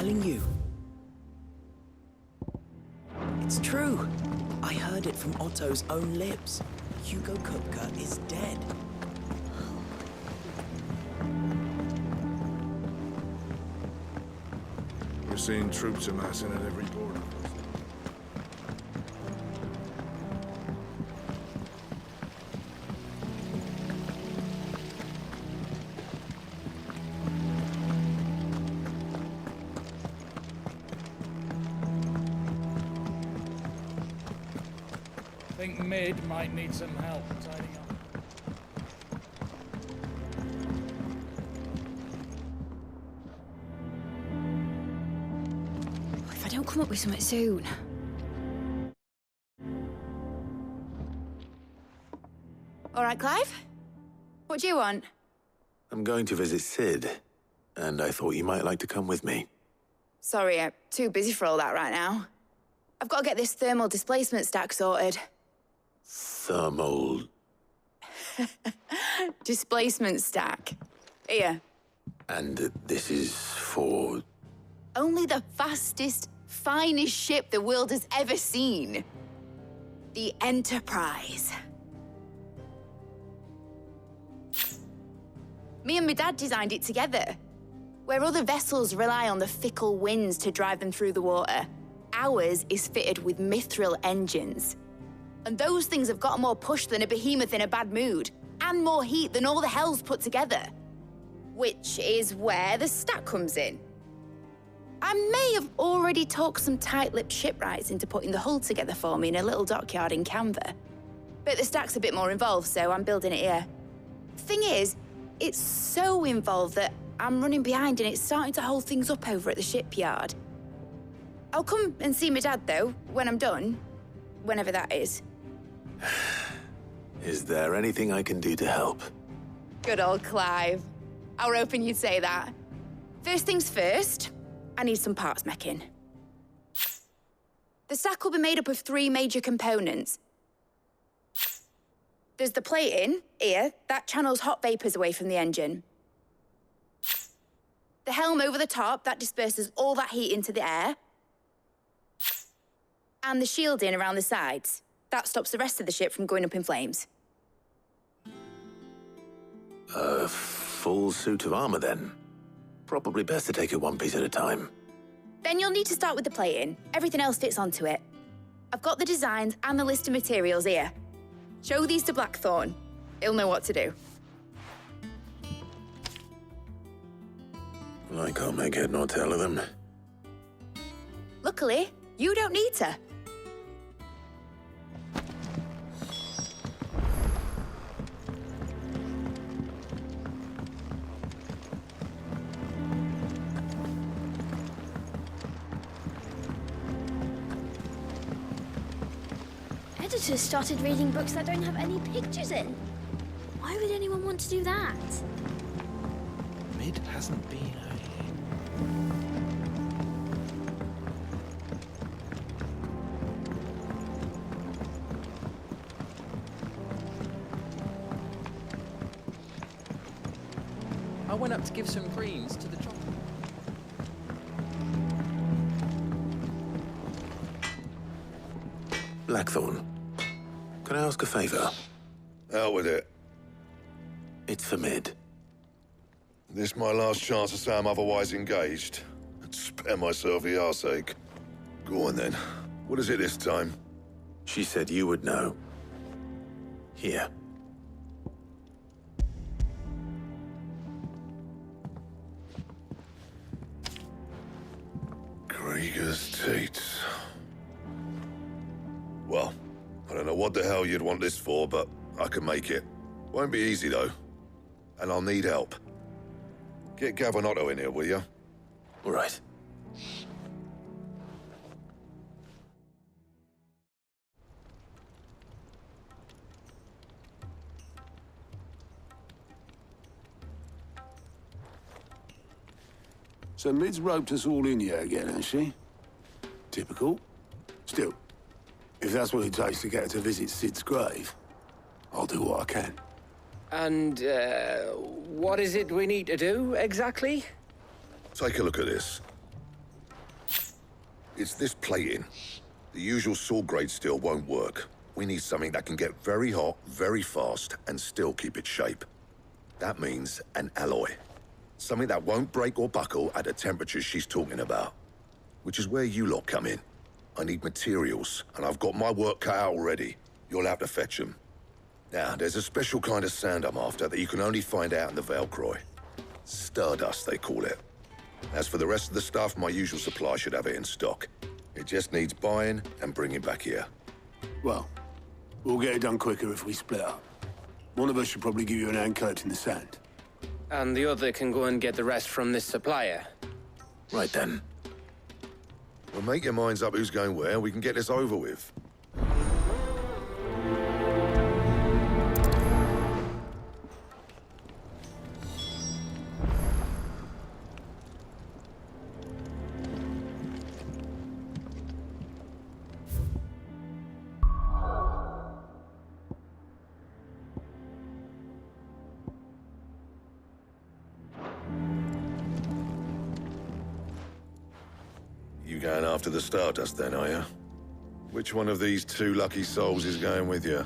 telling you. It's true. I heard it from Otto's own lips. Hugo Kupka is dead. We're seeing troops amassing at every border. I think Mid might need some help tidying up. If I don't come up with something soon. All right, Clive? What do you want? I'm going to visit Sid, and I thought you might like to come with me. Sorry, I'm too busy for all that right now. I've got to get this thermal displacement stack sorted. Thermal... Displacement stack. Here. And this is for... Only the fastest, finest ship the world has ever seen. The Enterprise. Me and my dad designed it together. Where other vessels rely on the fickle winds to drive them through the water, ours is fitted with mithril engines. And those things have got more push than a behemoth in a bad mood, and more heat than all the hells put together. Which is where the stack comes in. I may have already talked some tight-lipped shipwrights into putting the hull together for me in a little dockyard in Canva. But the stack's a bit more involved, so I'm building it here. Thing is, it's so involved that I'm running behind and it's starting to hold things up over at the shipyard. I'll come and see my dad, though, when I'm done. Whenever that is. Is there anything I can do to help? Good old Clive. I were hoping you'd say that. First things first, I need some parts meching. The stack will be made up of 3 major components. There's the plating, here, that channels hot vapors away from the engine. The helm over the top, that disperses all that heat into the air. And the shielding around the sides. That stops the rest of the ship from going up in flames. A full suit of armor, then. Probably best to take it one piece at a time. Then you'll need to start with the plating. Everything else fits onto it. I've got the designs and the list of materials here. Show these to Blackthorn. He'll know what to do. I can't make head nor tail of them. Luckily, you don't need to. Editors started reading books that don't have any pictures in. Why would anyone want to do that? Mid hasn't been here. I went up to give some greens to the chocolate. Blackthorn, can I ask a favor? Out with it. It's for Mid. This my last chance to say I'm otherwise engaged. I'd spare myself the arseache. Go on then. What is it this time? She said you would know. Here. Krieger's teats. Well, I don't know what the hell you'd want this for, but I can make it. Won't be easy, though. And I'll need help. Get Gavin Otto in here, will you? All right. So Mid's roped us all in here again, has she? Typical. Still, if that's what it takes to get her to visit Sid's grave, I'll do what I can. And, what is it we need to do, exactly? Take a look at this. It's this plating. The usual sword-grade steel won't work. We need something that can get very hot, very fast, and still keep its shape. That means an alloy. Something that won't break or buckle at the temperatures she's talking about. Which is where you lot come in. I need materials, and I've got my work cut out already. You'll have to fetch them. Now, there's a special kind of sand I'm after that you can only find out in the Velcroy. Stardust, they call it. As for the rest of the stuff, my usual supply should have it in stock. It just needs buying and bringing back here. Well, we'll get it done quicker if we split up. One of us should probably give you an hand collecting the sand. And the other can go and get the rest from this supplier. Right then. Well, make your minds up who's going where, and we can get this over with. You going after the Stardust then, are you? Which one of these two lucky souls is going with you?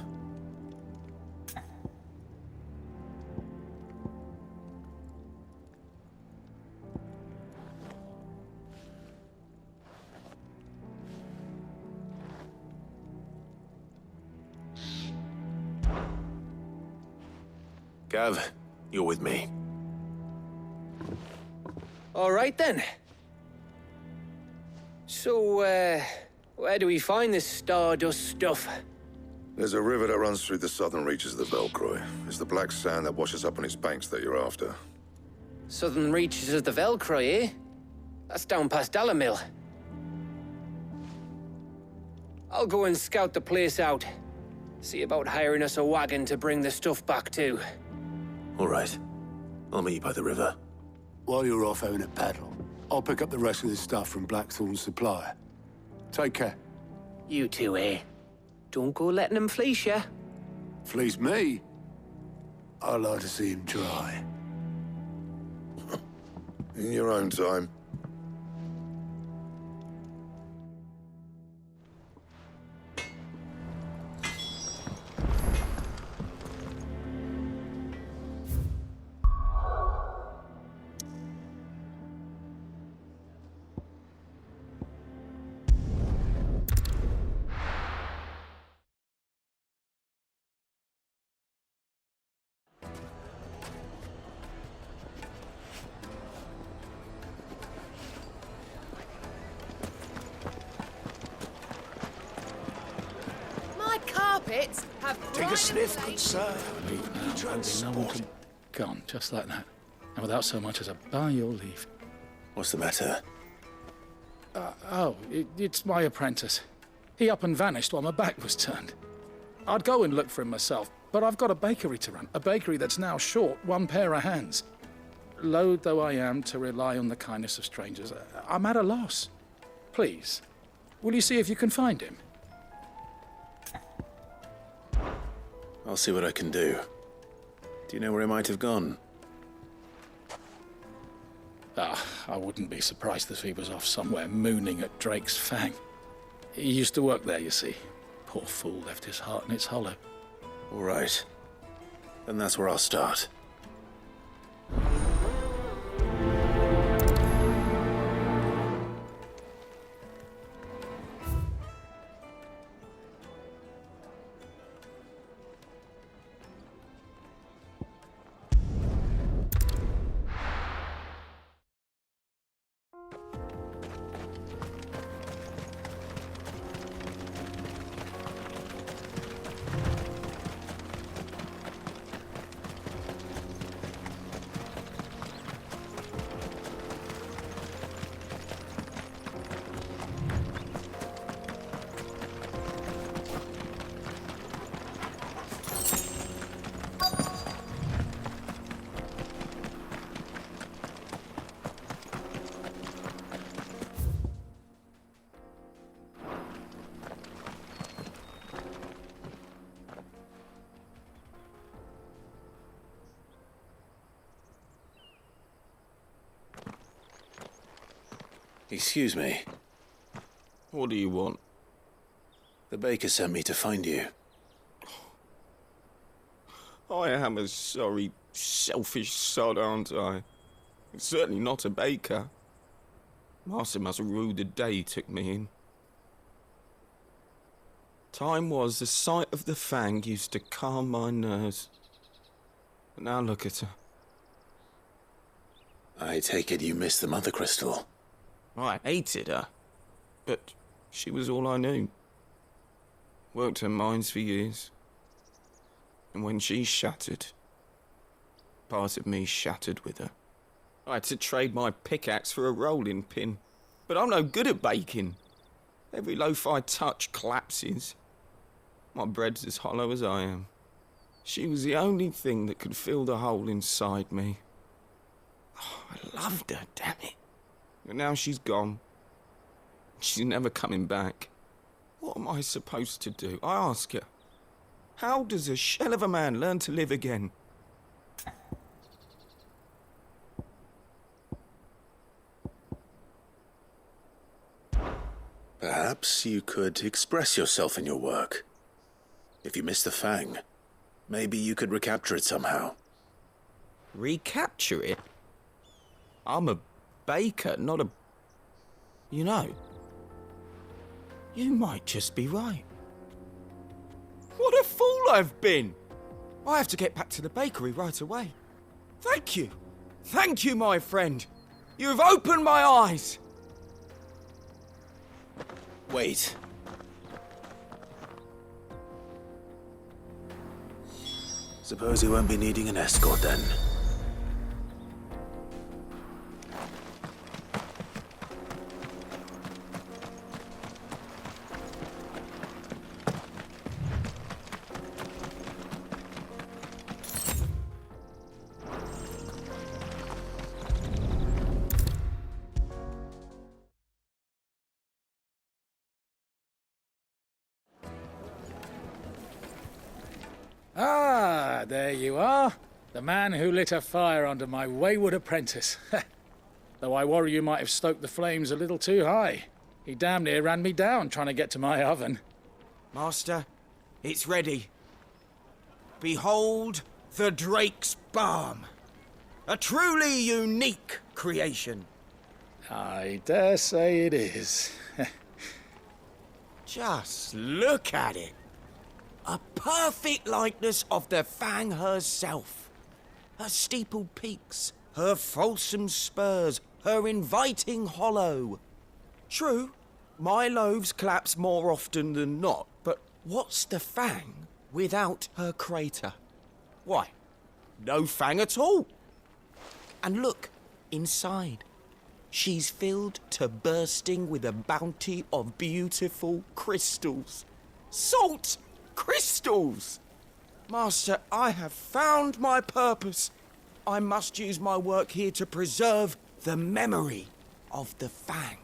Gav, you're with me. All right, then. So, where do we find this Stardust stuff? There's a river that runs through the southern reaches of the Velcroy. It's the black sand that washes up on its banks that you're after. Southern reaches of the Velcroy, eh? That's down past Dalamil. I'll go and scout the place out. See about hiring us a wagon to bring the stuff back to. All right. I'll meet you by the river. While you're off having a paddle, I'll pick up the rest of the stuff from Blackthorn's supplier. Take care. You two, eh? Don't go letting them fleece ya. Fleece me? I'd like to see him try. In your own time. Carpets have Take a sniff, good sir. No one can... Gone, just like that. And without so much as a by your leave. What's the matter? It's my apprentice. He up and vanished while my back was turned. I'd go and look for him myself, but I've got a bakery to run. A bakery that's now short one pair of hands. Loath though I am to rely on the kindness of strangers, I'm at a loss. Please, will you see if you can find him? I'll see what I can do. Do you know where he might have gone? I wouldn't be surprised if he was off somewhere mooning at Drake's Fang. He used to work there, you see. Poor fool left his heart in its hollow. All right. Then that's where I'll start. Excuse me. What do you want? The baker sent me to find you. I am a sorry, selfish sod, aren't I? Certainly not a baker. Master must have ruled the day he took me in. Time was the sight of the Fang used to calm my nerves. But now look at her. I take it you missed the Mother Crystal. I hated her, but she was all I knew. Worked her mines for years. And when she shattered, part of me shattered with her. I had to trade my pickaxe for a rolling pin, but I'm no good at baking. Every loaf I touch collapses. My bread's as hollow as I am. She was the only thing that could fill the hole inside me. Oh, I loved her, damn it. But now she's gone. She's never coming back. What am I supposed to do? I ask her. How does a shell of a man learn to live again? Perhaps you could express yourself in your work. If you miss the Fang, maybe you could recapture it somehow. Recapture it? I'm a baker, not a... You know, you might just be right. What a fool I've been! I have to get back to the bakery right away. Thank you. Thank you, my friend. You've opened my eyes. Wait. Suppose you won't be needing an escort then. Ah, there you are. The man who lit a fire under my wayward apprentice. Though I worry you might have stoked the flames a little too high. He damn near ran me down trying to get to my oven. Master, it's ready. Behold the Drake's Balm. A truly unique creation. I dare say it is. Just look at it. A perfect likeness of the Fang herself. Her steepled peaks, her fulsome spurs, her inviting hollow. True, my loaves collapse more often than not, but what's the Fang without her crater? Why, no Fang at all. And look, inside. She's filled to bursting with a bounty of beautiful crystals. Salt crystals! Master, I have found my purpose. I must use my work here to preserve the memory of the Fang.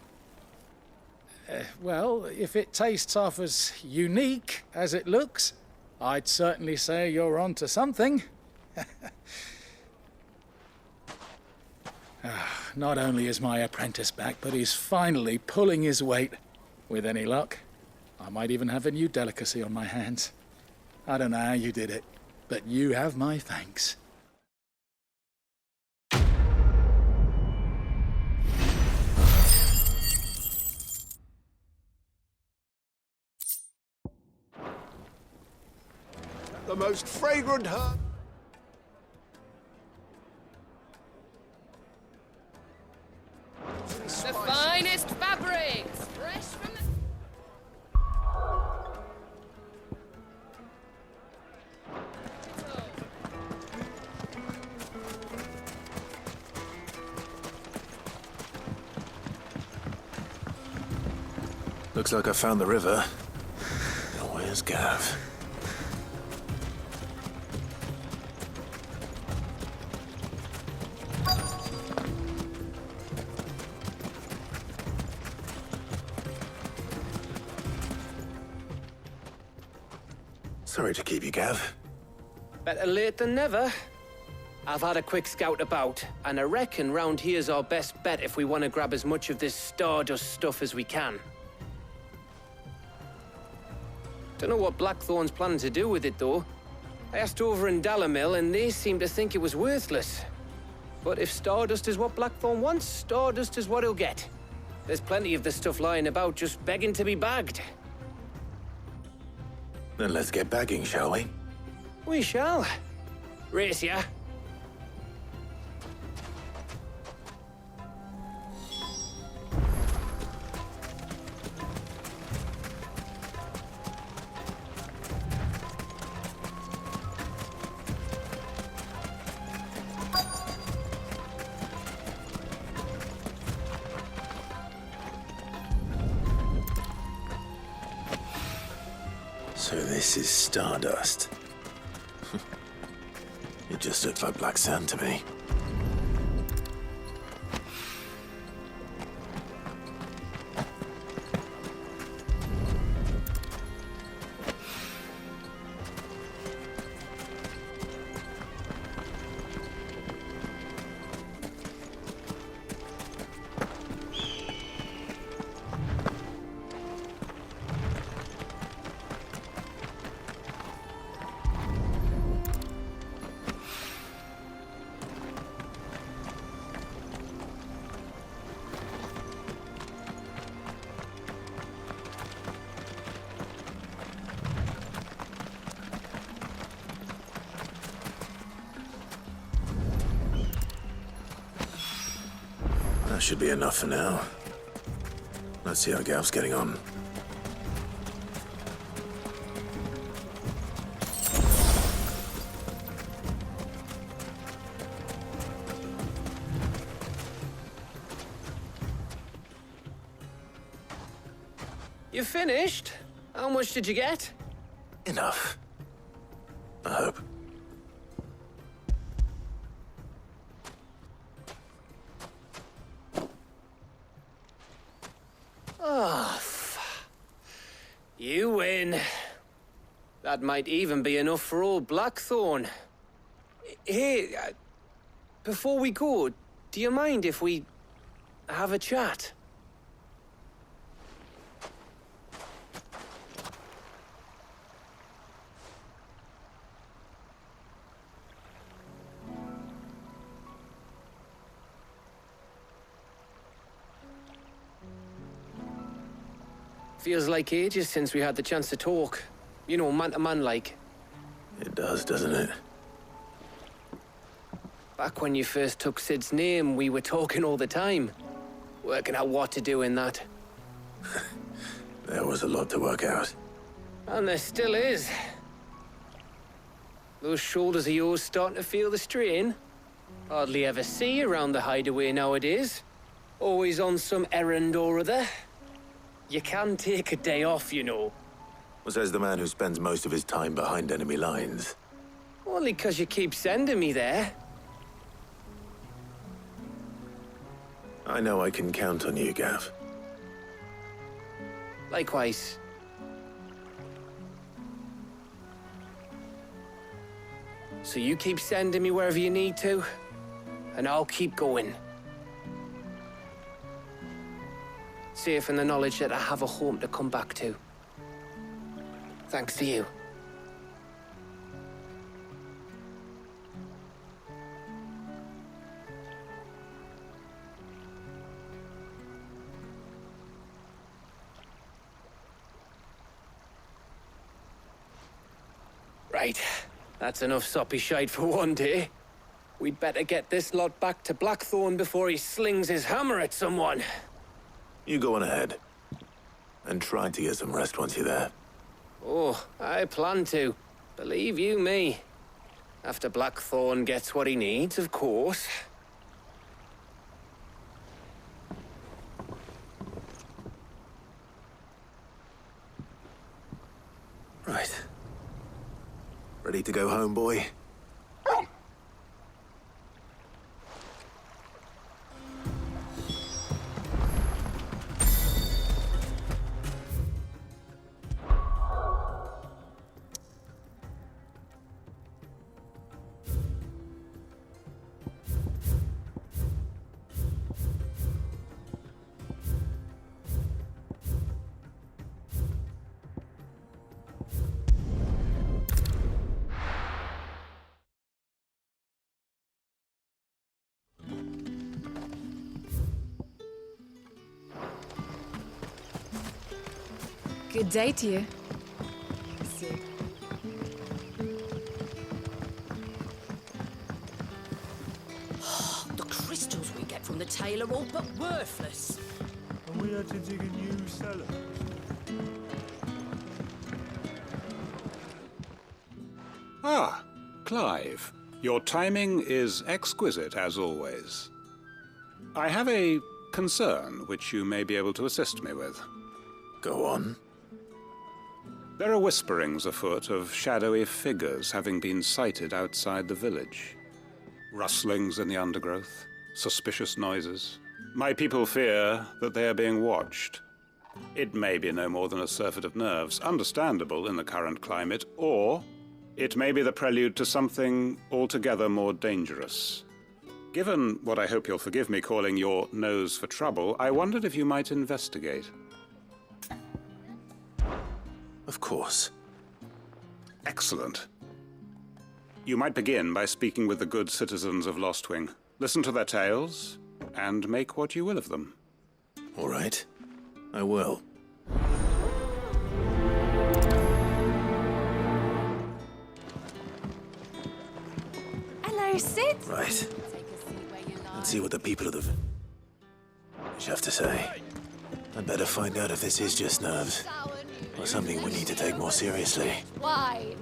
Well, if it tastes half as unique as it looks, I'd certainly say you're onto something. Not only is my apprentice back, but he's finally pulling his weight. With any luck, I might even have a new delicacy on my hands. I don't know how you did it, but you have my thanks. The most fragrant herb. The finest fabrics, fresh from the... Looks like I found the river. Now where's Gav? Sorry to keep you, Gav. Better late than never. I've had a quick scout about, and I reckon round here's our best bet if we want to grab as much of this stardust stuff as we can. Don't know what Blackthorn's planning to do with it, though. I asked over in Dalamil, and they seem to think it was worthless. But if Stardust is what Blackthorn wants, Stardust is what he'll get. There's plenty of this stuff lying about, just begging to be bagged. Then let's get bagging, shall we? We shall. Race ya. So this is Stardust. It just looks like black sand to me. That should be enough for now. Let's see how Gav's getting on. You finished? How much did you get? Enough. I hope. You win. That might even be enough for old Blackthorn. Hey, before we go, do you mind if we have a chat? Feels like ages since we had the chance to talk. You know, man to man like. It does, doesn't it? Back when you first took Sid's name, we were talking all the time. Working out what to do in that. There was a lot to work out. And there still is. Those shoulders of yours starting to feel the strain. Hardly ever see you around the hideaway nowadays. Always on some errand or other. You can take a day off, you know. Says the man who spends most of his time behind enemy lines. Only 'cause you keep sending me there. I know I can count on you, Gav. Likewise. So you keep sending me wherever you need to, and I'll keep going. Safe in the knowledge that I have a home to come back to. Thanks to you. Right. That's enough soppy shite for one day. We'd better get this lot back to Blackthorn before he slings his hammer at someone. You go on ahead. And try to get some rest once you're there. Oh, I plan to. Believe you me. After Blackthorn gets what he needs, of course. Right. Ready to go home, boy? Good day to you. The crystals we get from the tail are all but worthless. And we had to dig a new cellar. Ah, Clive. Your timing is exquisite, as always. I have a concern which you may be able to assist me with. Go on. There are whisperings afoot of shadowy figures having been sighted outside the village. Rustlings in the undergrowth, suspicious noises. My people fear that they are being watched. It may be no more than a surfeit of nerves, understandable in the current climate, or it may be the prelude to something altogether more dangerous. Given what I hope you'll forgive me calling your nose for trouble, I wondered if you might investigate. Of course. Excellent. You might begin by speaking with the good citizens of Lostwing. Listen to their tales, and make what you will of them. All right. I will. Hello, Sid. Right. Let's see what the people of the village have to say. I'd better find out if this is just nerves, or something we need to take more seriously. Why?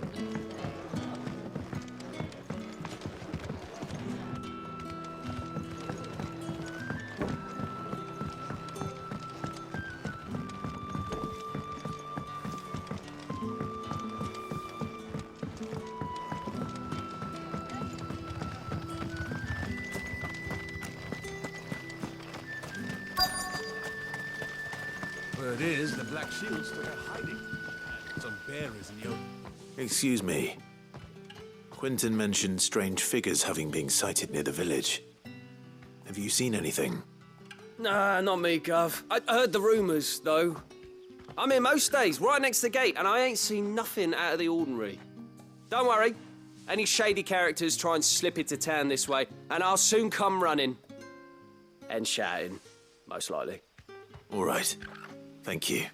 Word is, the Black Shield still got hiding. Some bearers in the open. Excuse me. Quentin mentioned strange figures having been sighted near the village. Have you seen anything? Nah, not me, Gov. I heard the rumours, though. I'm here most days, right next to the gate, and I ain't seen nothing out of the ordinary. Don't worry. Any shady characters try and slip into town this way, and I'll soon come running. And shouting, most likely. All right. Thank you.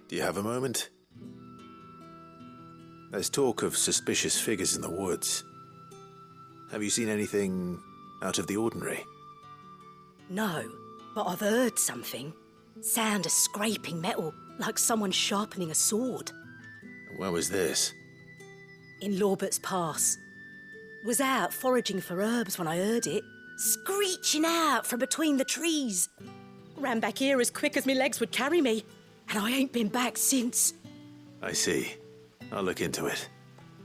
Do you have a moment? There's talk of suspicious figures in the woods. Have you seen anything out of the ordinary? No, but I've heard something. Sound of scraping metal, like someone sharpening a sword. Where was this? In Lorbert's Pass. Was out foraging for herbs when I heard it, screeching out from between the trees. Ran back here as quick as my legs would carry me, and I ain't been back since. I see. I'll look into it.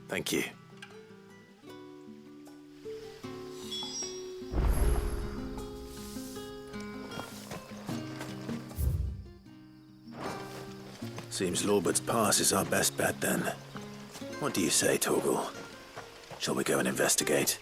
Thank you. Seems Lorbert's Pass is our best bet then. What do you say, Torgal? Shall we go and investigate?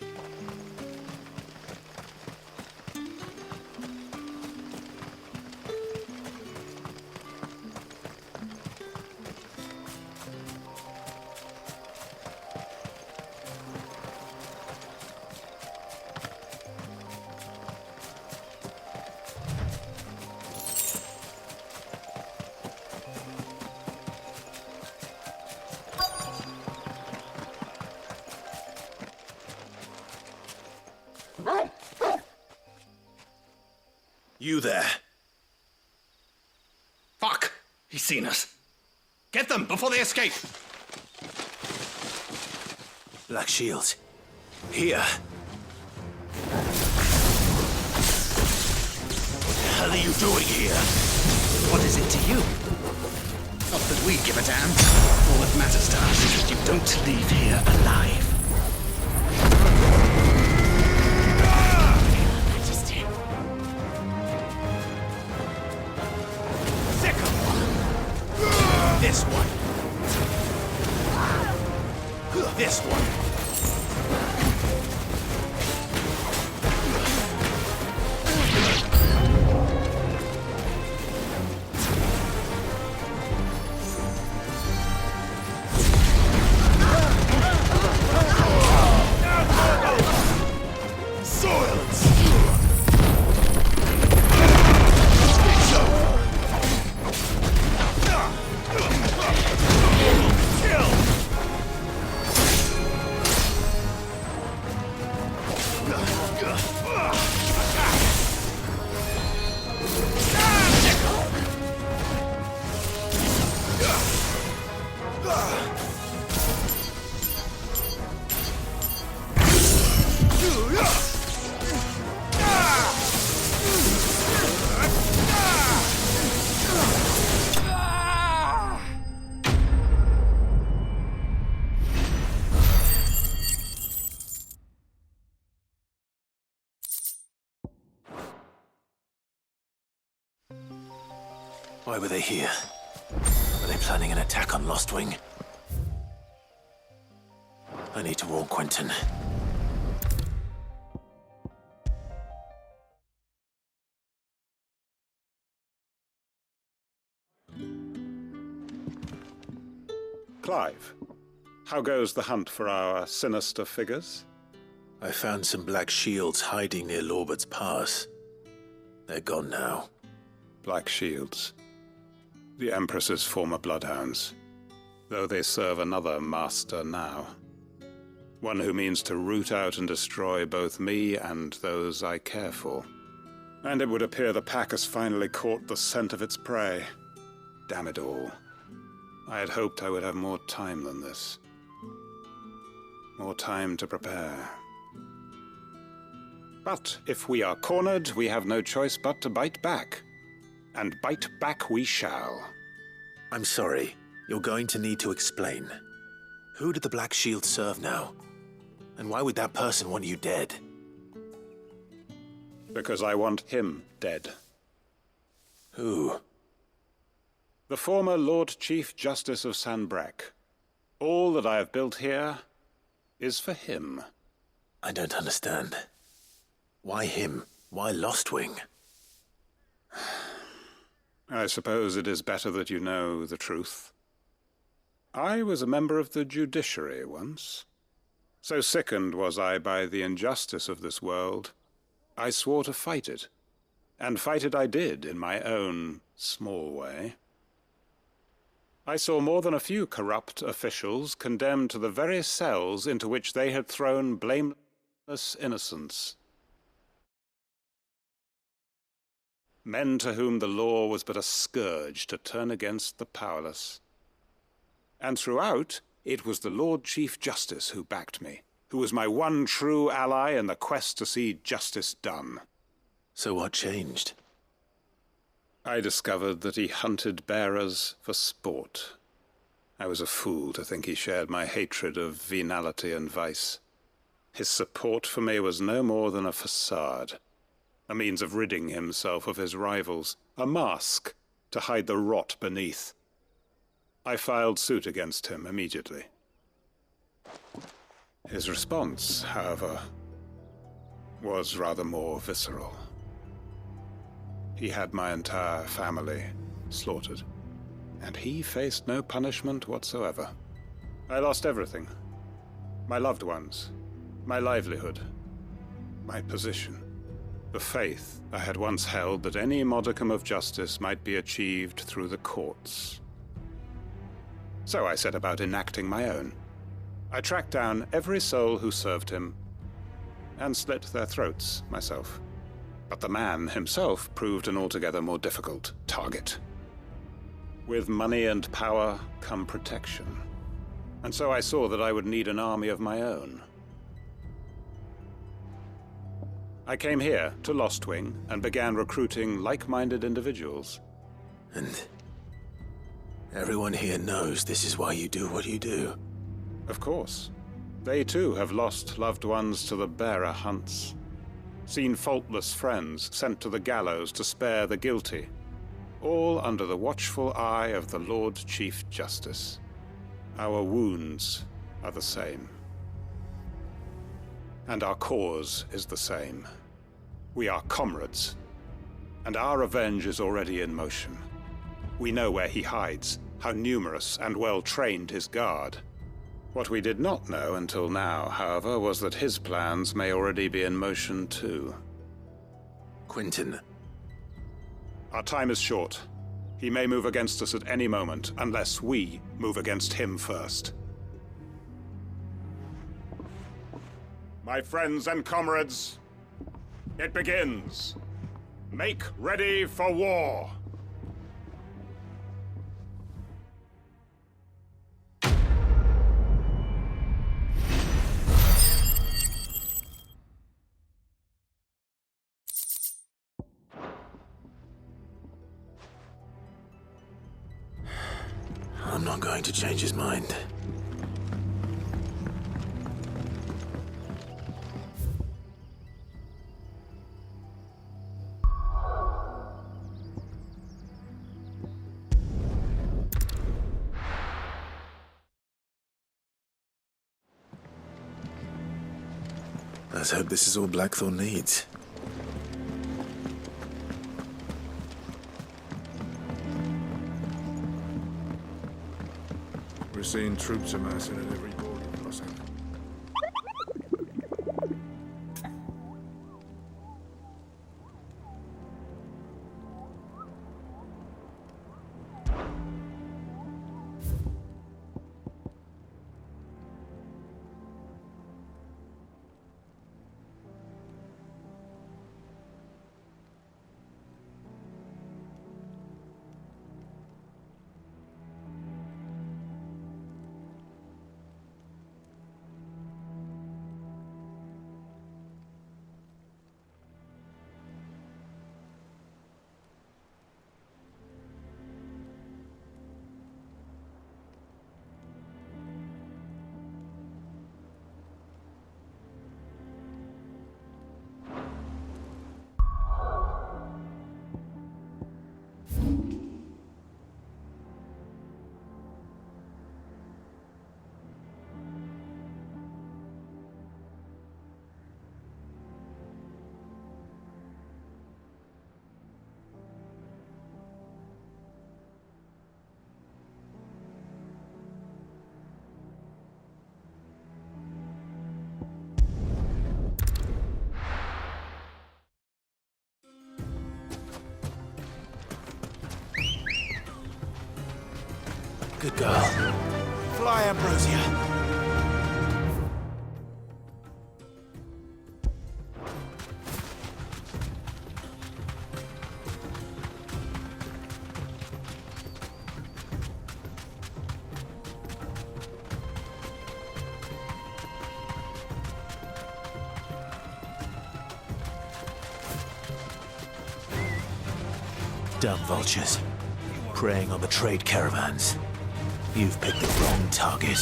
You there. Fuck! He's seen us. Get them before they escape! Black Shield. Here. What the hell are you doing here? What is it to you? Not that we give a damn. All that matters to us is that you don't leave here alive. This one. This one. Why were they here? Were they planning an attack on Lostwing? I need to warn Quentin. Clive, how goes the hunt for our sinister figures? I found some black shields hiding near Lorbert's Pass. They're gone now. Black shields. The Empress's former bloodhounds. Though they serve another master now. One who means to root out and destroy both me and those I care for. And it would appear the pack has finally caught the scent of its prey. Damn it all. I had hoped I would have more time than this. More time to prepare. But if we are cornered, we have no choice but to bite back. And bite back we shall. I'm sorry. You're going to need to explain. Who did the Black Shield serve now? And why would that person want you dead? Because I want him dead. Who? The former Lord Chief Justice of Sanbreque. All that I have built here is for him. I don't understand. Why him? Why Lostwing? I suppose it is better that you know the truth. I was a member of the judiciary once. So sickened was I by the injustice of this world, I swore to fight it. And fight it I did in my own small way. I saw more than a few corrupt officials condemned to the very cells into which they had thrown blameless innocents. Men to whom the law was but a scourge to turn against the powerless. And throughout, it was the Lord Chief Justice who backed me, who was my one true ally in the quest to see justice done. So what changed? I discovered that he hunted bearers for sport. I was a fool to think he shared my hatred of venality and vice. His support for me was no more than a facade, a means of ridding himself of his rivals, a mask to hide the rot beneath. I filed suit against him immediately. His response, however, was rather more visceral. He had my entire family slaughtered, and he faced no punishment whatsoever. I lost everything. My loved ones, my livelihood, my position, the faith I had once held that any modicum of justice might be achieved through the courts. So I set about enacting my own. I tracked down every soul who served him, and slit their throats myself. But the man himself proved an altogether more difficult target. With money and power come protection. And so I saw that I would need an army of my own. I came here to Lostwing and began recruiting like-minded individuals. And everyone here knows this is why you do what you do. Of course. They too have lost loved ones to the bearer hunts. Seen faultless friends sent to the gallows to spare the guilty, all under the watchful eye of the Lord Chief Justice. Our wounds are the same. And our cause is the same. We are comrades, and our revenge is already in motion. We know where he hides, how numerous and well-trained his guard. What we did not know until now, however, was that his plans may already be in motion too. Quentin. Our time is short. He may move against us at any moment, unless we move against him first. My friends and comrades, it begins. Make ready for war. I'm not going to change his mind. Let's hope this is all Blackthorn needs. We're seeing troops amassing at every border crossing. Good girl. Fly, Ambrosia. Dumb vultures. Preying on the trade caravans. You've picked the wrong target.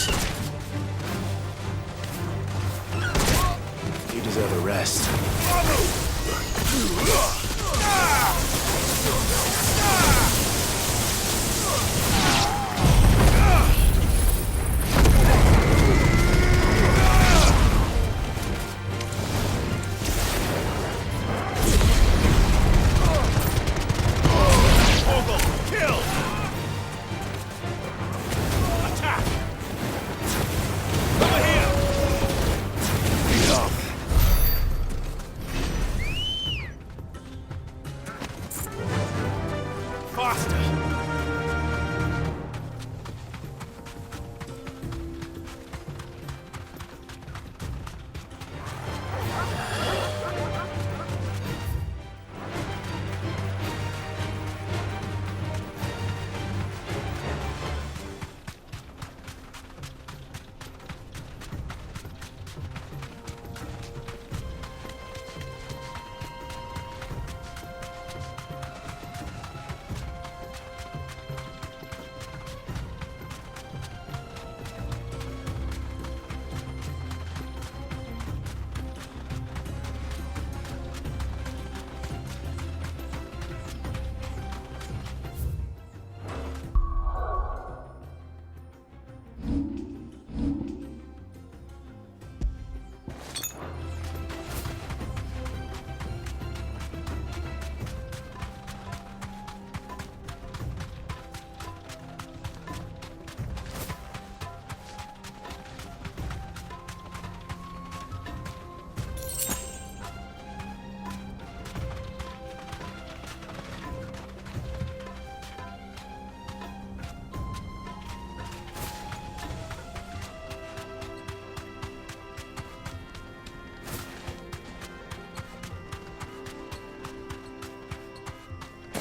You deserve a rest.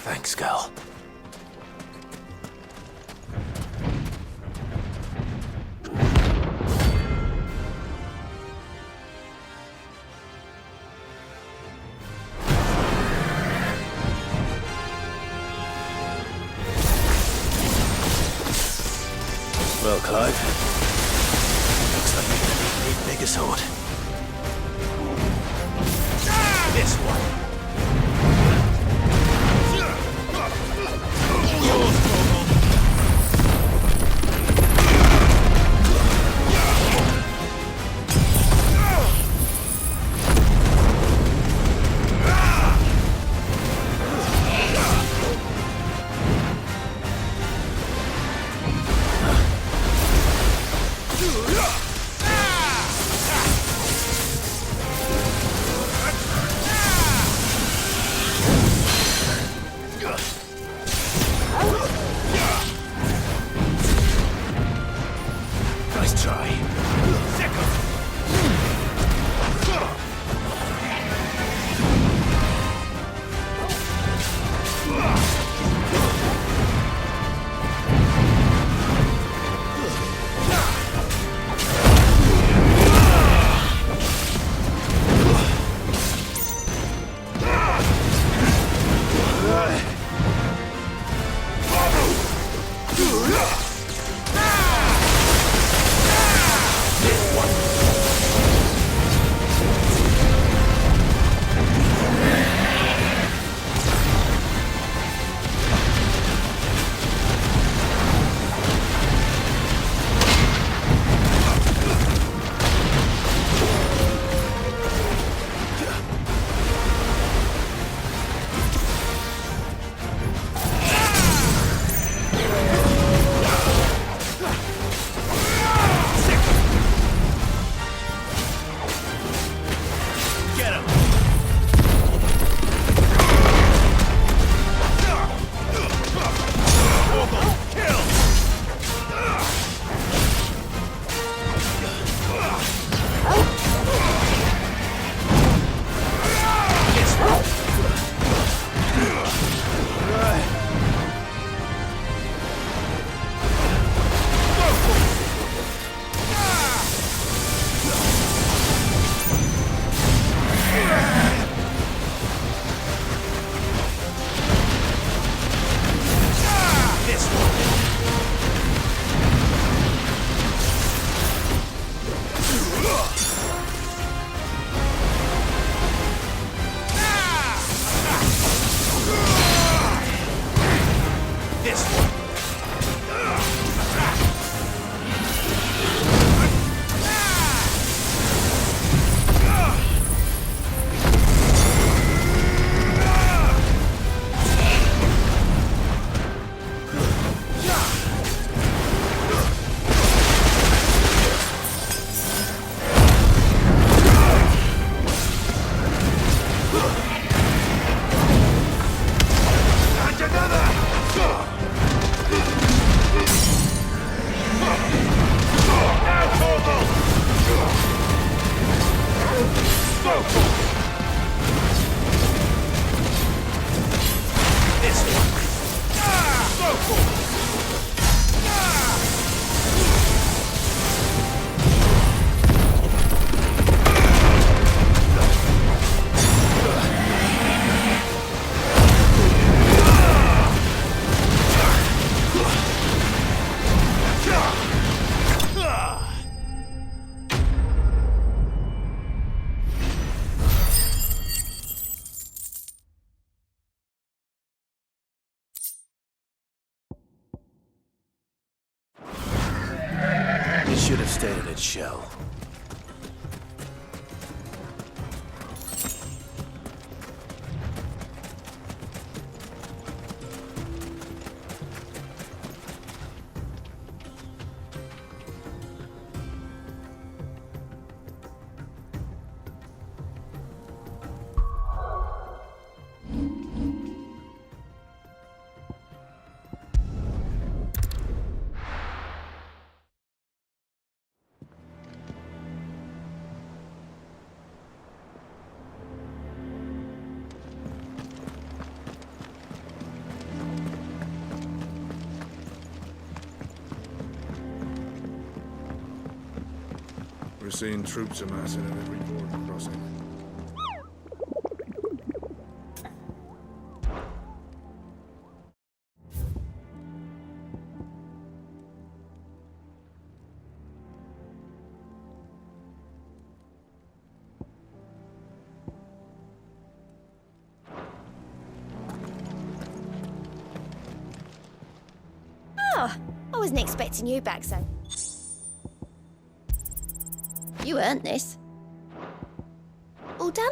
Thanks, girl. Well, Clive, looks like you're gonna need a bigger sword. This one. It should have stayed in its shell. We're seeing troops amassing at every border crossing. Oh, I wasn't expecting you back so. You earned this. All done?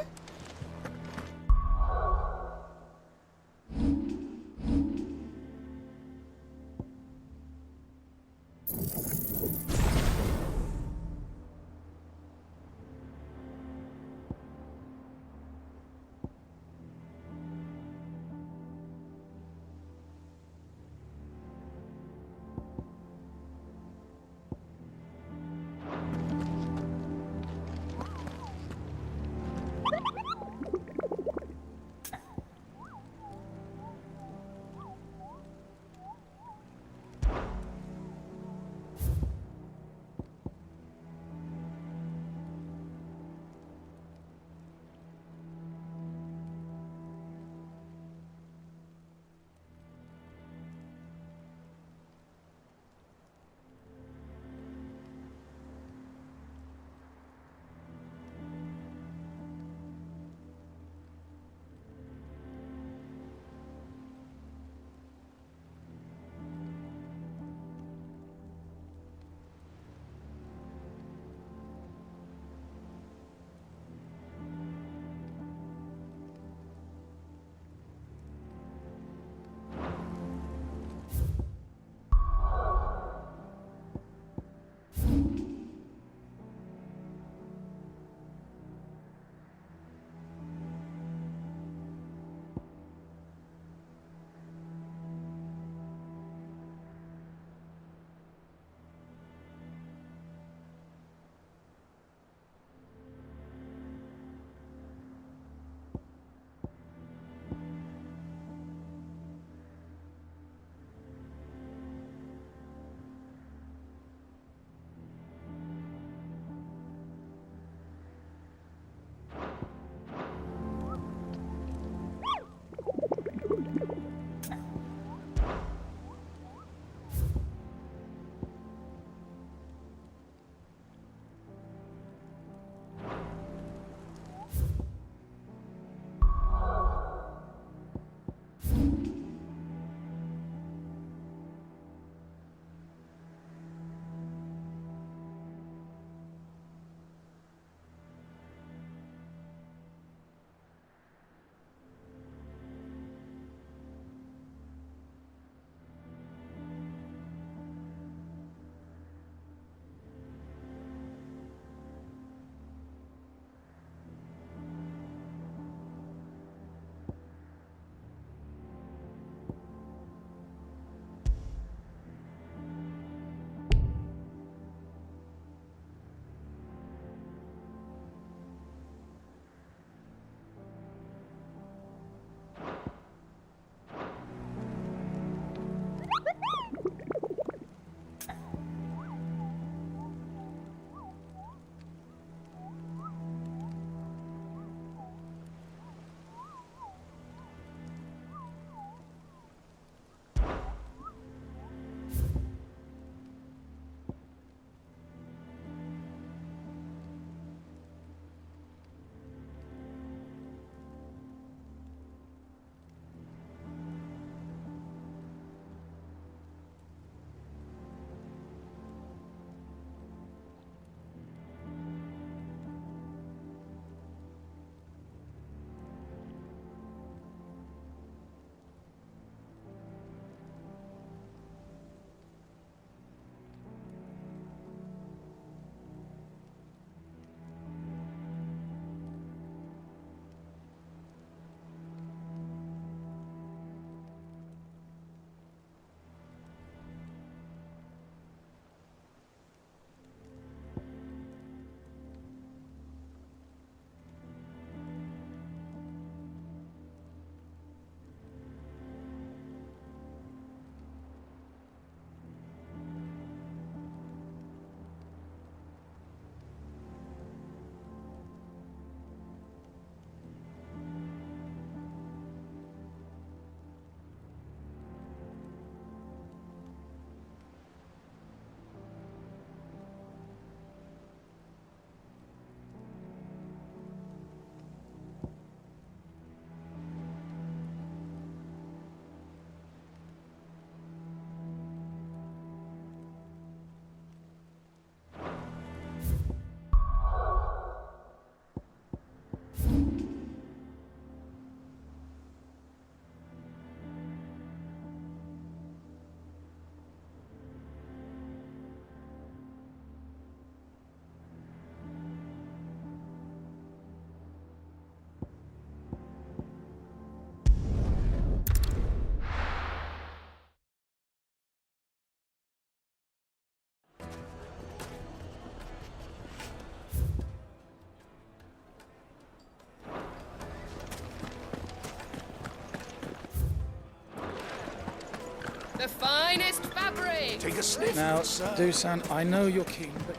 The finest fabric! Take a sniff, Now, sir. Dusan, I know you're keen, but...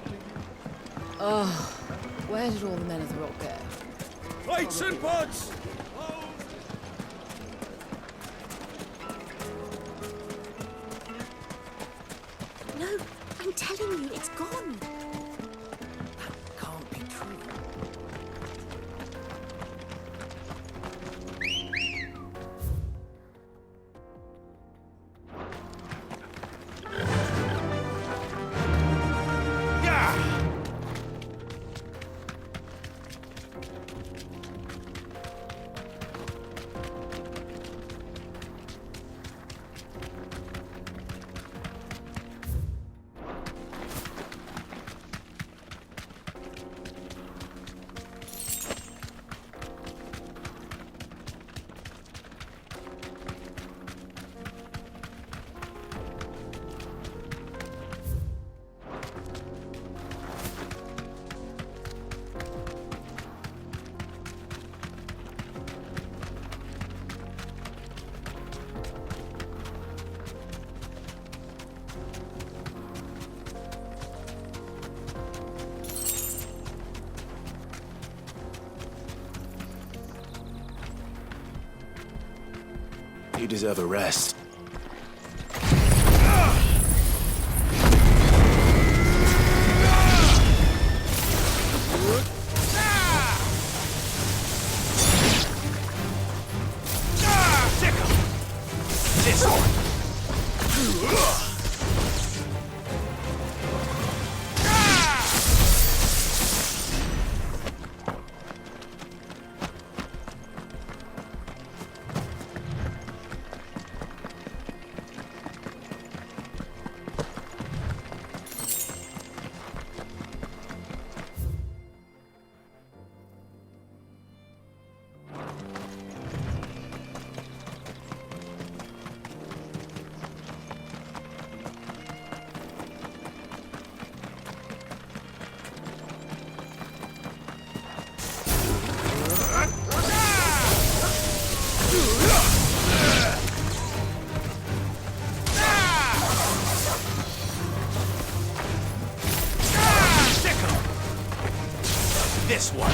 Oh, where did all the men of the rock go? Plates and pots! No, I'm telling you, it's gone. That can't be true. You deserve a rest. This one.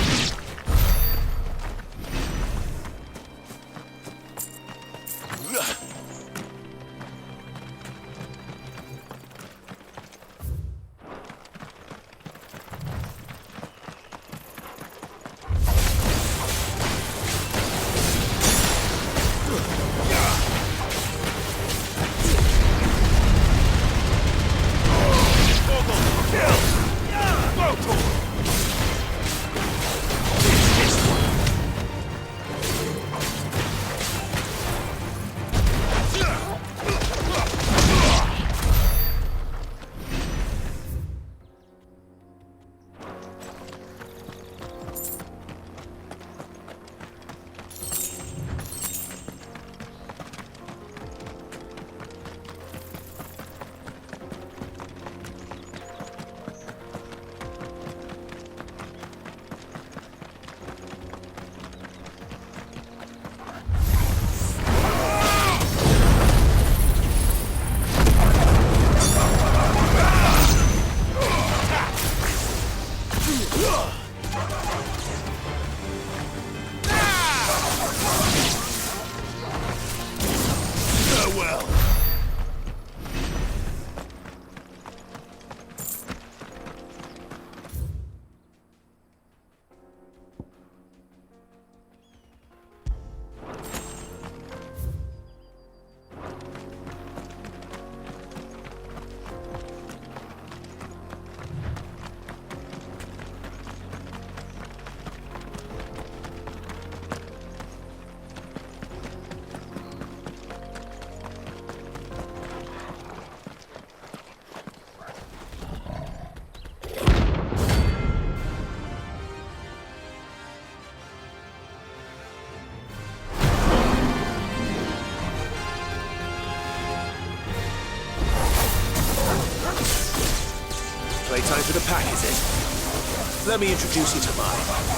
Playtime for the pack, is it? Let me introduce you to mine.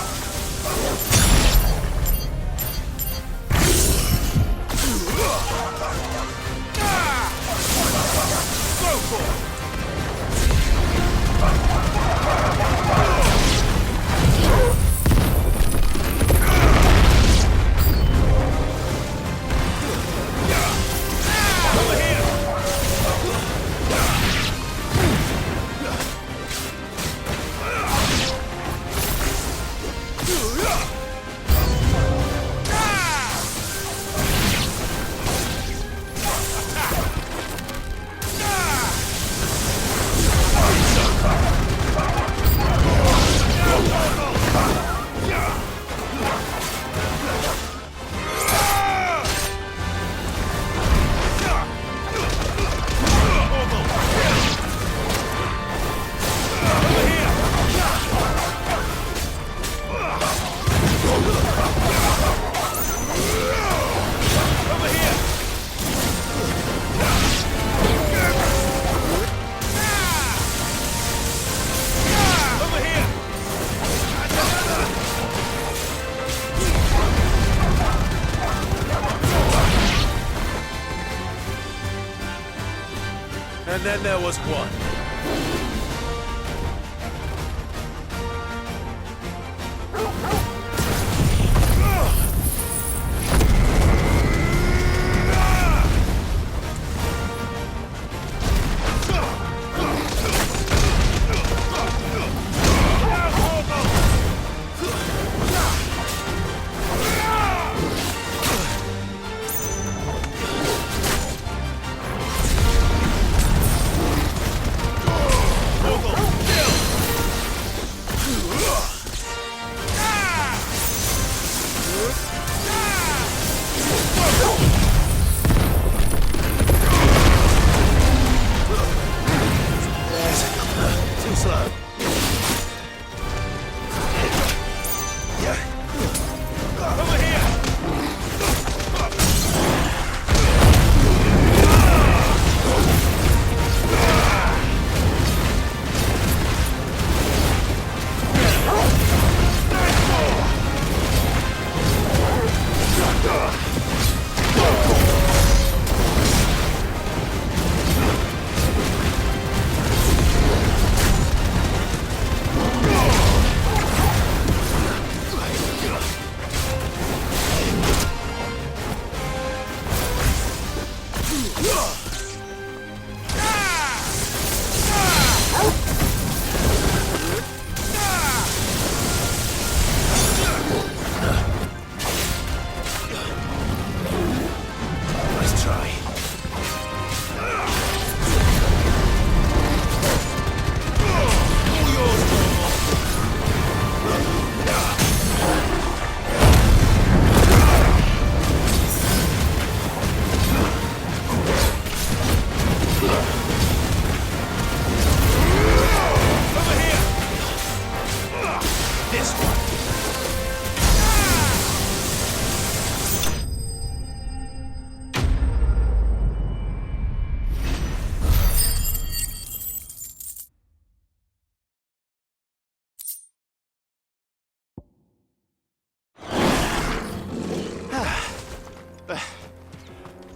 And then there was one.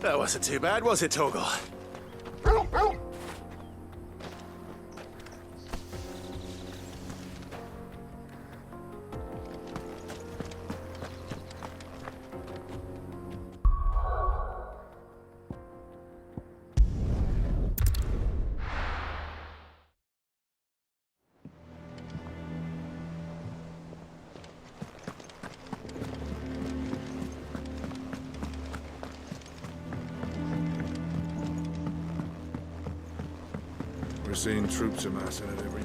That wasn't too bad, was it, Torgal? We're seeing troops amassing at every